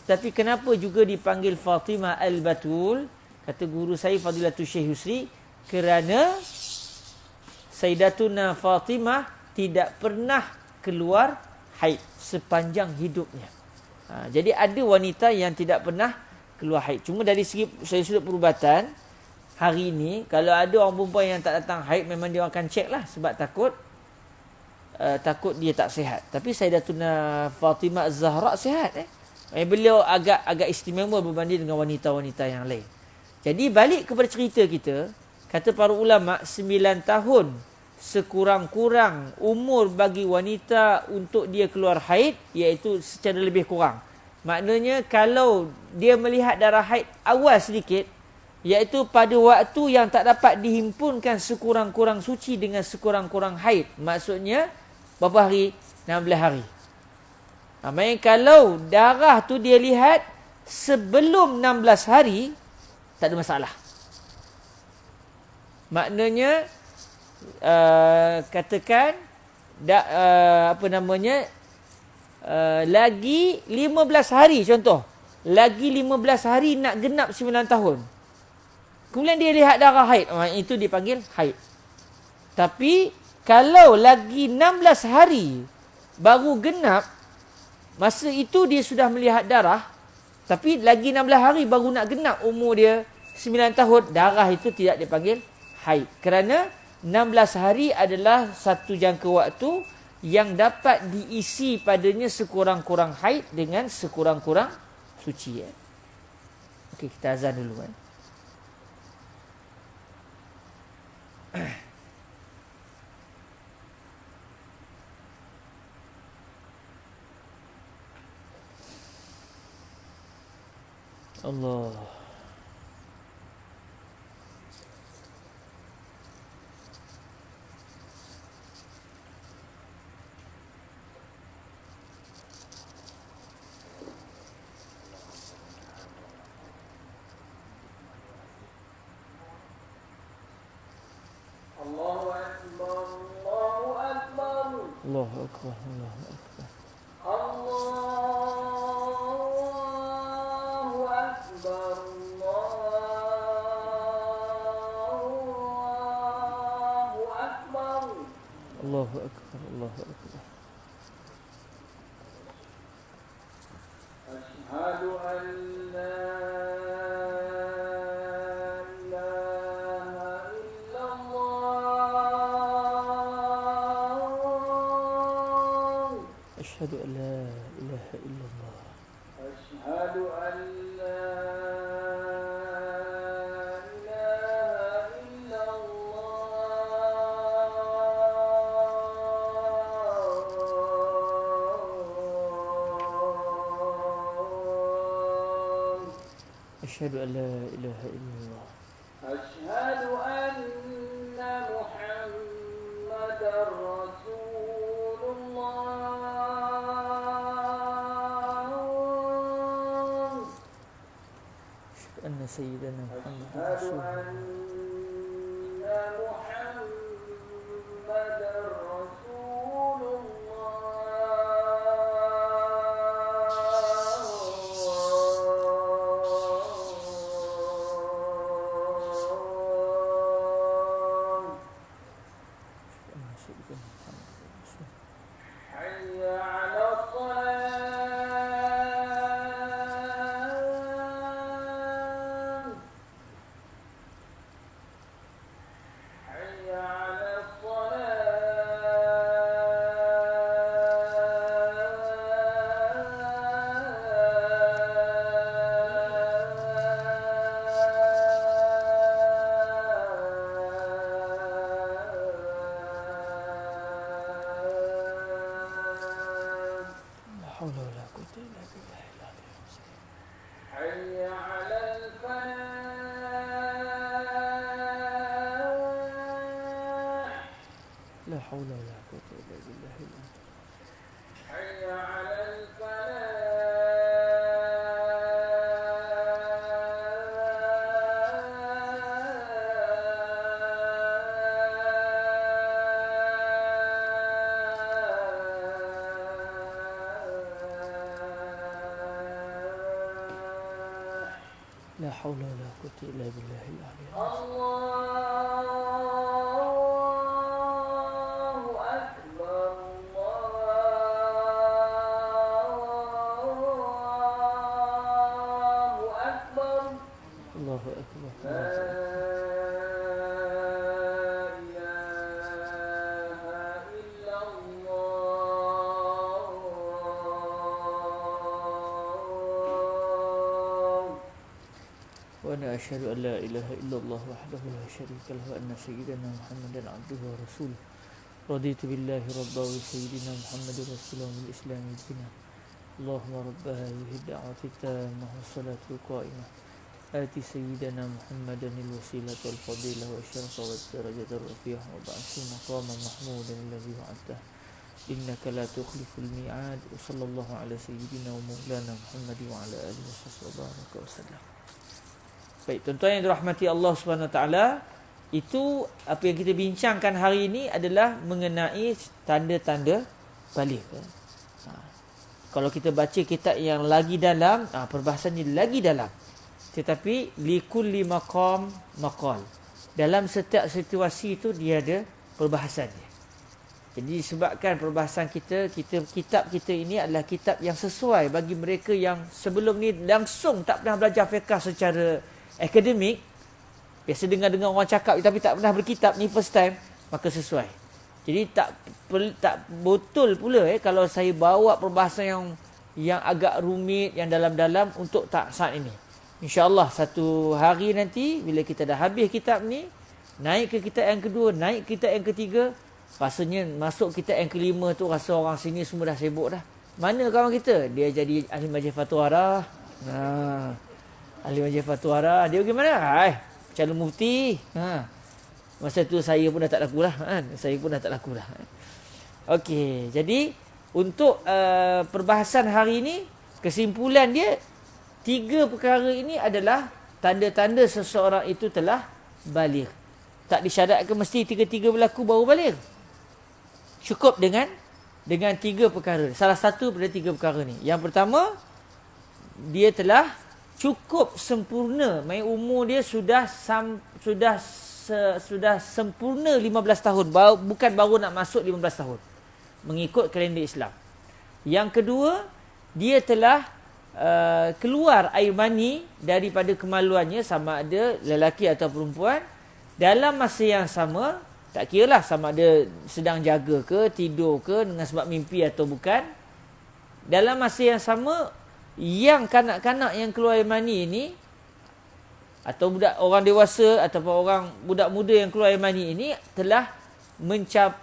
Tapi kenapa juga dipanggil Fatimah Al-Batul? Kata guru saya Fadilatul Syekh Yusri, kerana Sayyidatuna Fatimah tidak pernah keluar haid sepanjang hidupnya. Jadi ada wanita yang tidak pernah keluar haid. Cuma dari segi sudut perubatan, hari ini kalau ada orang perempuan yang tak datang haid, memang dia akan cek lah, sebab takut dia tak sihat. Tapi Sayyidatuna Fatimah Az-Zahra sihat. Beliau agak istimewa berbanding dengan wanita-wanita yang lain. Jadi balik kepada cerita kita, kata para ulama, 9 tahun sekurang-kurang umur bagi wanita untuk dia keluar haid, iaitu secara lebih kurang. Maknanya kalau dia melihat darah haid awal sedikit, iaitu pada waktu yang tak dapat dihimpunkan sekurang-kurang suci dengan sekurang-kurang haid, maksudnya berapa hari? 16 hari. Maksudnya kalau darah tu dia lihat sebelum 16 hari, tak ada masalah. Maknanya katakan lagi 15 hari contoh. Lagi 15 hari nak genap 9 tahun. Kemudian dia lihat darah haid, itu dipanggil haid. Tapi kalau lagi 16 hari baru genap, masa itu dia sudah melihat darah, tapi lagi 16 hari baru nak genap umur dia 9 tahun, darah itu tidak dipanggil haid. Kerana 16 hari adalah satu jangka waktu yang dapat diisi padanya sekurang-kurang haid dengan sekurang-kurang suci. Okey, kita azan dulu. Allah. Allahu Akbar, Allahu Akbar. Allahu Akbar, Allahu Akbar. Allahu Akbar, Allahu Akbar. Asyhadu an la أشهد أن لا إله إلا الله. أشهد أن لا إله إلا الله. أشهد أن لا إله إلا الله. أشهد أن محمدا رسول الله. أن سيدنا محمد أشهد رسول الله. أن محمدا رسول الله. La haula wala quwwata illa billah. حي على الفلاح La haula wala quwwata illa billahil aliyyil azim. الله أكبر الله أكبر Allahu akbar. لا إله إلا الله Wa ana asyhadu an la ilaha illallah wahdahu la syarika lahu wa anna sayyidana Muhammadan abduhu wa rasuluh. Raditu billahi rabban wa sayyidina Muhammadin rasulullah bil islam dina. Allahumma rabb hadhihi ad-da'wati tammah was-salatu qa'imah. Ati sayyidina Muhammadan al-wasilata wal fadilah wa asyrafah wa darajata ar-rafi'ah wa ba'athu maqaman mahmudan alladhi wa'adtah. Innaka la tukhliful mi'ad. Wa sallallahu ala sayyidina wa maulana Muhammadin wa ala alihi wa sahbihi wa sallam. Baik, tuan-tuan yang dirahmati Allah Subhanahu Wa Taala, itu apa yang kita bincangkan hari ini adalah mengenai tanda-tanda baligh. Kalau kita baca kitab yang lagi dalam, perbahasan ini lagi dalam. Tetapi likulli maqam maqal. Dalam setiap situasi itu dia ada perbahasannya. Jadi sebabkan perbahasan kita kitab kita ini adalah kitab yang sesuai bagi mereka yang sebelum ni langsung tak pernah belajar fiqh secara akademik, biasa dengar orang cakap tapi tak pernah berkitab, ni first time, maka sesuai. Jadi tak betul pula kalau saya bawa perbahasan yang agak rumit, yang dalam-dalam untuk saat ini. InsyaAllah satu hari nanti bila kita dah habis kitab ni, naik ke kitab yang kedua, naik ke kitab yang ketiga, rasanya masuk kitab yang kelima tu rasa orang sini semua dah sibuk dah. Mana kawan kita? Dia jadi ahli majlis fatwa dah. Ahli majlis fatwa dah. Dia bagaimana? Calon mufti. Masa tu saya pun dah tak laku lah. Saya pun dah tak laku dah. Okey, jadi untuk perbahasan hari ini, kesimpulan dia, 3 perkara ini adalah tanda-tanda seseorang itu telah baligh. Tak disyaratkan mesti 3-3 berlaku baru baligh. Cukup dengan 3 perkara. Salah satu daripada 3 perkara ni. Yang pertama, dia telah cukup sempurna. Main umur dia sudah sempurna 15 tahun. Bukan baru nak masuk 15 tahun. Mengikut kalender Islam. Yang kedua, dia telah keluar air mani daripada kemaluannya, sama ada lelaki atau perempuan, dalam masa yang sama. Tak kira lah sama ada sedang jaga ke, tidur ke, dengan sebab mimpi atau bukan. Dalam masa yang sama, yang kanak-kanak yang keluar air mani ini, atau orang dewasa ataupun orang budak muda yang keluar air mani ini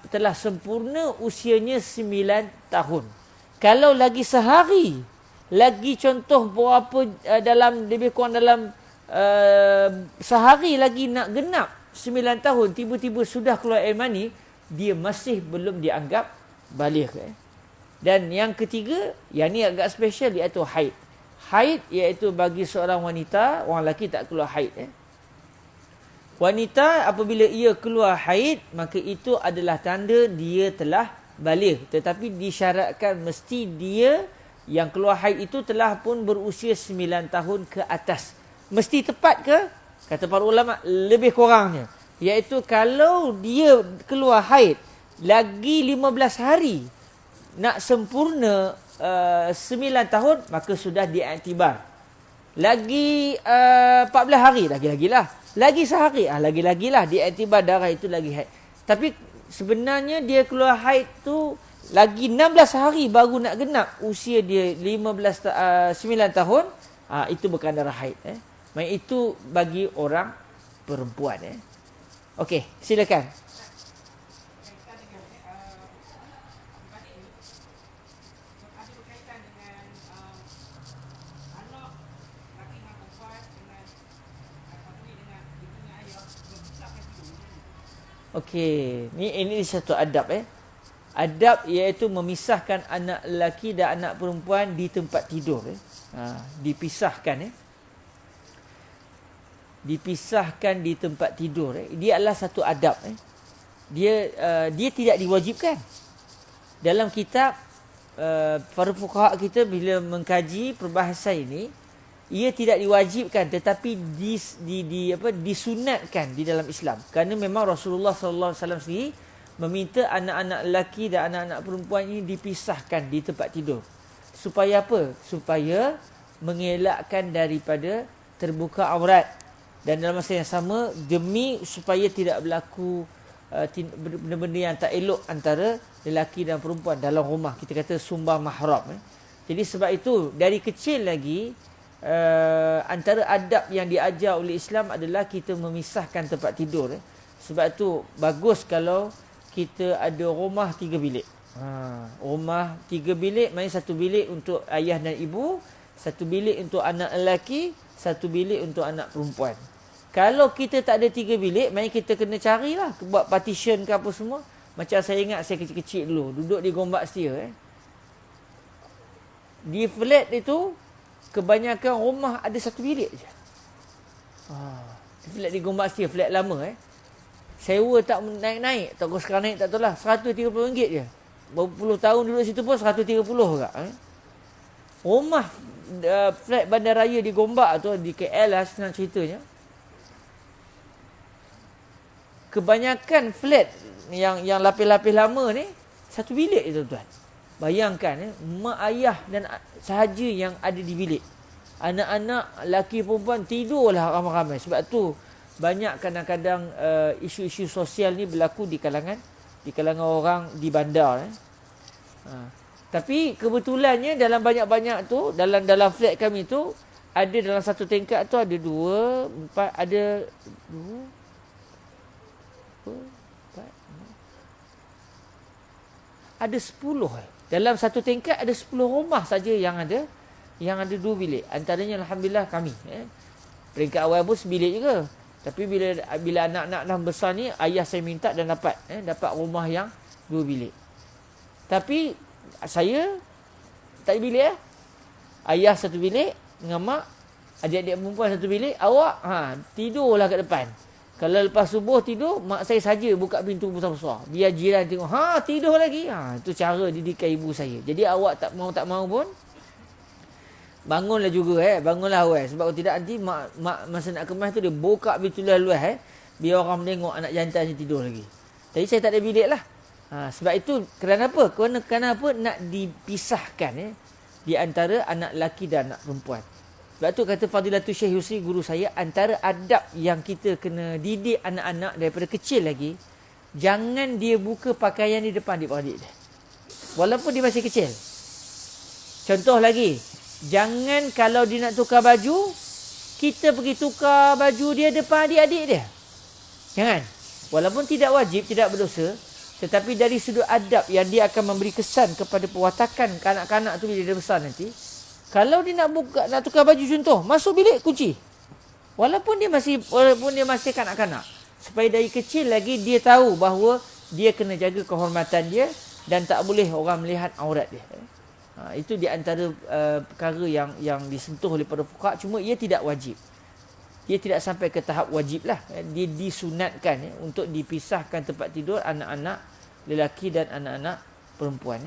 telah sempurna usianya 9 tahun. Kalau lagi sehari, lagi contoh berapa dalam lebih kurang dalam sehari lagi nak genap 9 tahun, tiba-tiba sudah keluar air mani, dia masih belum dianggap baligh. Dan yang ketiga, yang ni agak special, iaitu haid. Haid iaitu bagi seorang wanita, orang lelaki tak keluar haid. Wanita apabila ia keluar haid, maka itu adalah tanda dia telah baligh. Tetapi disyaratkan mesti dia yang keluar haid itu telah pun berusia 9 tahun ke atas. Mesti tepat ke? Kata para ulama, lebih kurangnya. Iaitu kalau dia keluar haid lagi 15 hari, nak sempurna 9 tahun, maka sudah diiktibar. Lagi 14 hari, lagi-lagilah. Lagi sehari, lagi-lagilah diiktibar darah itu lagi haid. Tapi sebenarnya dia keluar haid tu lagi 16 hari baru nak genap usia dia 9 tahun, itu bukan darah haid. Itu bagi orang perempuan. Okey, silakan. Okey, ini satu adab Adab iaitu memisahkan anak lelaki dan anak perempuan di tempat tidur dipisahkan dipisahkan di tempat tidur dia adalah satu adab dia tidak diwajibkan dalam kitab. Para fuqaha kita bila mengkaji perbahasan ini, ia tidak diwajibkan tetapi disunatkan di dalam Islam. Kerana memang Rasulullah sallallahu alaihi wasallam sendiri meminta anak-anak lelaki dan anak-anak perempuan ini dipisahkan di tempat tidur. Supaya apa? Supaya mengelakkan daripada terbuka aurat, dan dalam masa yang sama demi supaya tidak berlaku benda-benda yang tak elok antara lelaki dan perempuan dalam rumah. Kita kata sumbang mahram. Jadi sebab itu dari kecil lagi antara adab yang diajar oleh Islam adalah kita memisahkan tempat tidur. Sebab tu bagus kalau kita ada rumah 3 bilik. Rumah 3 bilik, maknanya 1 bilik untuk ayah dan ibu, 1 bilik untuk anak lelaki, 1 bilik untuk anak perempuan. Kalau kita tak ada 3 bilik, maknanya kita kena carilah, buat partition ke apa semua. Macam saya ingat saya kecil-kecil dulu, duduk di Gombak Setia. Di flat itu, kebanyakan rumah ada 1 bilik je. Flat di Gombak Setia, flat lama. Sewa tak naik-naik, tak kau sekarang naik tak tahu lah, RM130 je. Berapa puluh tahun duduk situ pun 130 juga. Rumah flat bandaraya di Gombak tu, di KL lah senang ceritanya. Kebanyakan flat yang lapis-lapis lama ni 1 bilik je tuan-tuan. Bayangkan mak ayah dan sahaja yang ada di bilik. Anak-anak lelaki perempuan tidurlah ramai-ramai. Sebab tu banyak kadang-kadang isu-isu sosial ni berlaku di kalangan orang di bandar. Tapi kebetulannya dalam banyak-banyak tu, dalam flat kami tu, ada dalam satu tingkat tu ada 2, 4, ada 2, 4, ada 10. Dalam satu tingkat ada 10 rumah saja yang ada 2 bilik. Antaranya alhamdulillah kami. Peringkat awal pun sebilik juga. Tapi bila anak-anak dah besar ni, ayah saya minta dan dapat rumah yang 2 bilik. Tapi saya tak ada bilik. Ayah 1 bilik dengan mak, adik-adik perempuan 1 bilik, awak tidurlah kat depan. Kalau lepas subuh tidur, mak saya saja buka pintu besar-besar. Biar jiran tengok, tidur lagi. Itu cara didikan ibu saya. Jadi awak tak mau pun bangunlah juga bangunlah awal. Sebab kalau tidak nanti mak masa nak kemas tu dia buka pintu luas biar orang menengok anak jantannya tidur lagi. Jadi saya tak ada bilik lah. Sebab itu kerana apa? Kerana apa? Nak dipisahkan di antara anak lelaki dan anak perempuan. Sebab tu kata Fadilatul Syekh Yusri, guru saya, antara adab yang kita kena didik anak-anak daripada kecil lagi, jangan dia buka pakaian di depan adik-beradik dia. Walaupun dia masih kecil. Contoh lagi, jangan kalau dia nak tukar baju, kita pergi tukar baju dia depan adik-adik dia. Jangan. Walaupun tidak wajib, tidak berdosa, tetapi dari sudut adab yang dia akan memberi kesan kepada pewatakan kanak-kanak tu bila dia besar nanti, kalau dia nak tukar baju contoh, masuk bilik kunci. Walaupun dia masih kanak-kanak. Supaya dari kecil lagi dia tahu bahawa dia kena jaga kehormatan dia dan tak boleh orang melihat aurat dia. Itu di antara perkara yang disentuh oleh para fuqaha, cuma ia tidak wajib. Ia tidak sampai ke tahap wajib lah. Dia disunatkan untuk dipisahkan tempat tidur anak-anak lelaki dan anak-anak perempuan.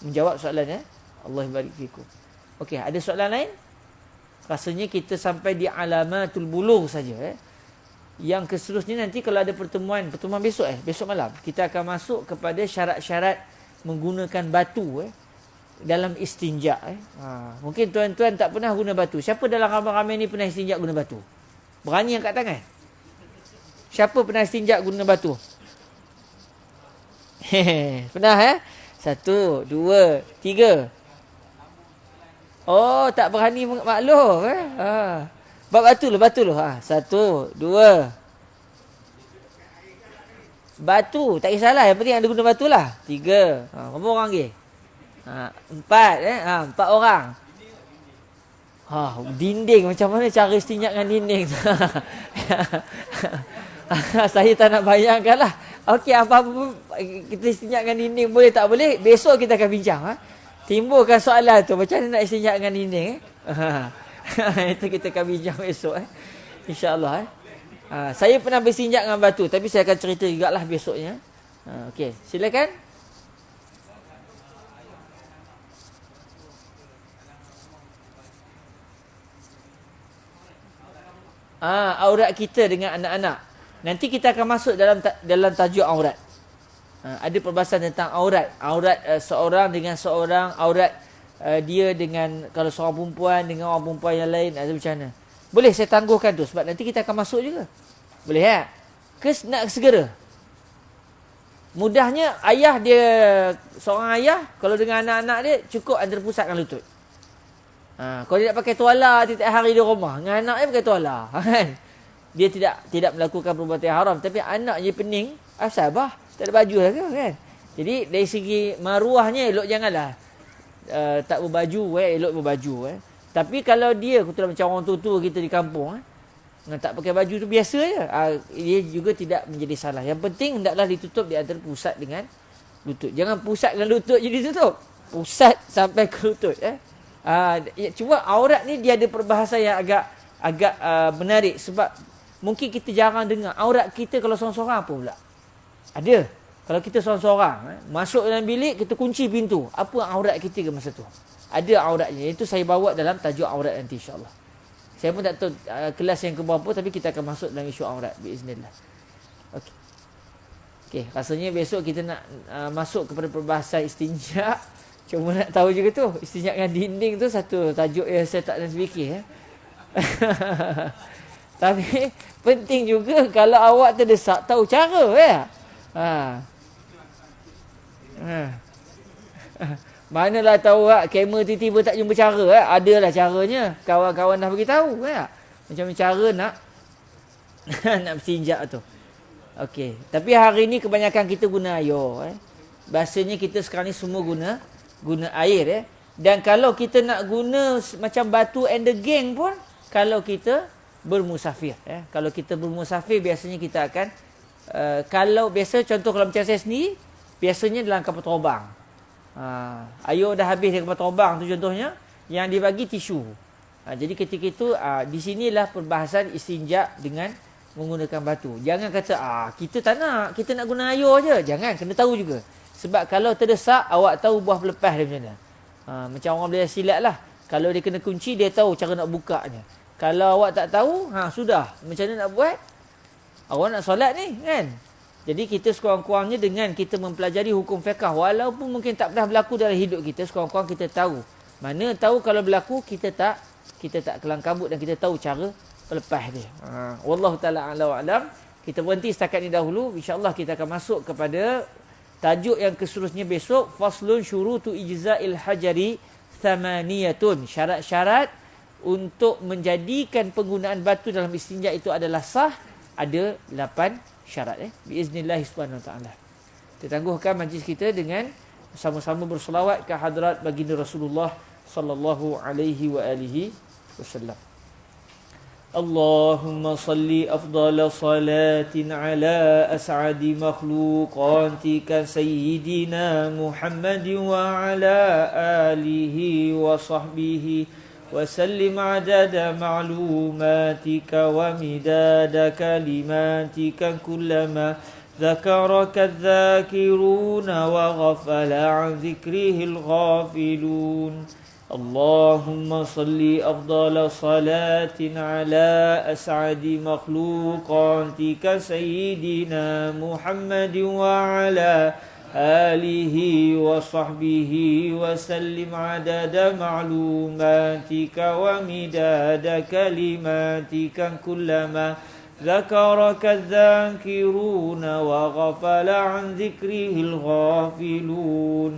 Menjawab soalannya. Allah barik fikum. Okey, ada soalan lain? Rasanya kita sampai di alamatul bulugh saja. Yang seterusnya nanti kalau ada pertemuan besok malam, kita akan masuk kepada syarat-syarat menggunakan batu dalam istinja. Mungkin tuan-tuan tak pernah guna batu. Siapa dalam ramai-ramai ni pernah istinja guna batu? Berani angkat tangan. Siapa pernah istinja guna batu? Pernah 1, 2, 3. Oh, tak berani maklum batu lu. 1, 2. Batu, tak kisahlah, yang penting ada guna batu lah. 3. Berapa orang lagi? 4 4 orang. Dinding, macam mana cara istinja dengan dinding? Saya tak nak bayangkan lah. Okey, apa-apa pun kita istinja dengan dinding boleh tak boleh, besok kita akan bincang. Timbulkan soalan tu, macam mana nak istinja dengan dinding? Itu kita akan bincang besok. InsyaAllah. Saya pernah berstinja dengan batu, tapi saya akan cerita jugalah besoknya. Okey, silakan. Aurat kita dengan anak-anak. Nanti kita akan masuk dalam tajuk aurat. Ada perbahasan tentang aurat. Aurat seorang dengan seorang, aurat dia dengan, kalau seorang perempuan dengan orang perempuan yang lain, ada macam mana. Boleh saya tangguhkan tu sebab nanti kita akan masuk juga. Boleh tak? Nak segera. Mudahnya ayah dia, seorang ayah kalau dengan anak-anak dia cukup antara pusatkan lutut. Kalau dia nak pakai tuala tiap hari di rumah, dengan anak dia pakai tuala, kan? Dia tidak melakukan perbuatan yang haram, tapi anak je pening, asal bah, tak ada baju lah kan? Jadi dari segi maruahnya elok janganlah tak berbaju, elok berbaju. Tapi kalau dia macam orang tua-tua kita di kampung, tak pakai baju tu biasa je, dia juga tidak menjadi salah. Yang penting hendaklah ditutup di antara pusat dengan lutut. Jangan pusat dengan lutut je ditutup, pusat sampai ke lutut. Cuma aurat ni dia ada perbahasan yang agak menarik sebab mungkin kita jarang dengar aurat kita kalau seorang-seorang apa pula. Ada. Kalau kita seorang-seorang masuk dalam bilik, kita kunci pintu, apa aurat kita ke masa tu? Ada auratnya. Itu saya bawa dalam tajuk aurat nanti insya-Allah. Saya pun tak tahu kelas yang ke berapa, tapi kita akan masuk dalam isu aurat biiznillah. Okey, rasanya besok kita nak masuk kepada perbahasan istinja. Cuma nak tahu juga tu, istinja dengan dinding tu satu tajuk yang saya tak nak fikir. Tapi penting juga kalau awak terdesak tahu cara Manalah tahu kamera tiba-tiba tak jumpa cara adalah caranya. Kawan-kawan dah bagi tahu macam cara nak nak bertinjak tu. Okey, tapi hari ni kebanyakan kita guna air. Bahasanya kita sekarang ni semua guna air Dan kalau kita nak guna macam batu and the gang pun kalau kita bermusafir Kalau kita bermusafir biasanya kita akan kalau biasa contoh kalau macam saya sendiri biasanya dalam kapal terbang. Air dah habis di kapal terbang tu contohnya, yang dibagi tisu. Jadi ketika itu di sinilah perbahasan istinja dengan menggunakan batu. Jangan kata kita tak nak, kita nak guna air je. Jangan, kena tahu juga. Sebab kalau terdesak, awak tahu buah pelepah dia macam mana. Macam orang belajar silat lah. Kalau dia kena kunci, dia tahu cara nak bukanya. Kalau awak tak tahu, sudah. Macam mana nak buat? Awak nak solat ni, kan? Jadi kita sekurang-kurangnya dengan kita mempelajari hukum fiqh, walaupun mungkin tak pernah berlaku dalam hidup kita, sekurang-kurang kita tahu. Mana tahu kalau berlaku, kita tak kelang kabut dan kita tahu cara pelepah dia. Wallahu ta'ala a'la wa a'lam. Kita berhenti setakat ni dahulu. InsyaAllah kita akan masuk kepada tajuk yang seterusnya besok. Faslun syurutu ijza'il hajari thamaniyatun. Syarat-syarat untuk menjadikan penggunaan batu dalam istinja itu adalah sah. Ada 8 syarat. Biiznillah subhanahu wa ta'ala. Kita tangguhkan majlis kita dengan sama-sama berselawat ke hadrat baginda Rasulullah sallallahu alaihi wa alihi wasallam. اللهم صل أفضل صلاة على أسعد مخلوقاتك سيدنا محمد وعلى آله وصحبه وسلم عدد معلوماتك ومداد كلماتك كلما ذكرك الذاكرون وغفل عن ذكره الغافلون. اللهم صل أفضل صلاة على أسعد مخلوقاتك سيدنا محمد وعلى آله وصحبه وسلم عدد معلوماتك ومداد كلماتك كلما ذكرك الذاكرون وغفل عن ذكره الغافلون.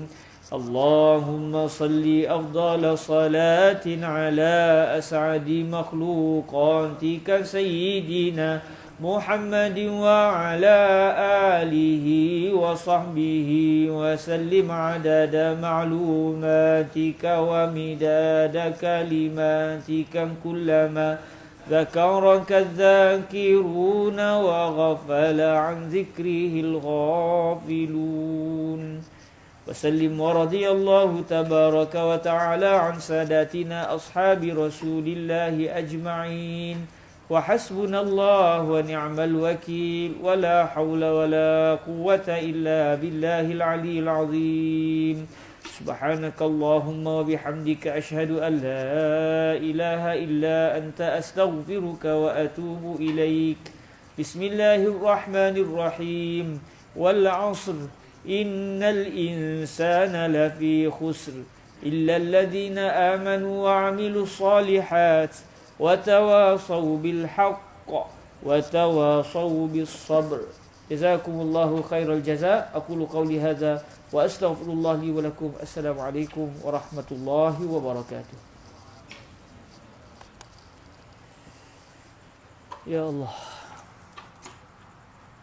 اللهم صل أفضل صلاة على أسعد مخلوقاتك سيدنا محمد وعلى آله وصحبه وسلم عدد معلوماتك ومداد كلماتك كلما ذكرك الذاكرون وغفل عن ذكره الغافلون وسلم ورضي الله تبارك وتعالى عن ساداتنا أصحاب رسول الله أجمعين وحسبنا الله ونعم الوكيل ولا حول ولا قوة إلا بالله العلي العظيم سبحانك اللهم وبحمدك أشهد أن لا إله إلا أنت أستغفرك وأتوب إليك بسم الله الرحمن الرحيم والعصر إن الإنسان لفي خسر إلا الذين آمنوا وعملوا الصالحات وتواصوا بالحق وتواصوا بالصبر جزاكم الله خير الجزاء أقول قولي هذا وأستغفر الله لي ولكم السلام عليكم ورحمة الله وبركاته يا الله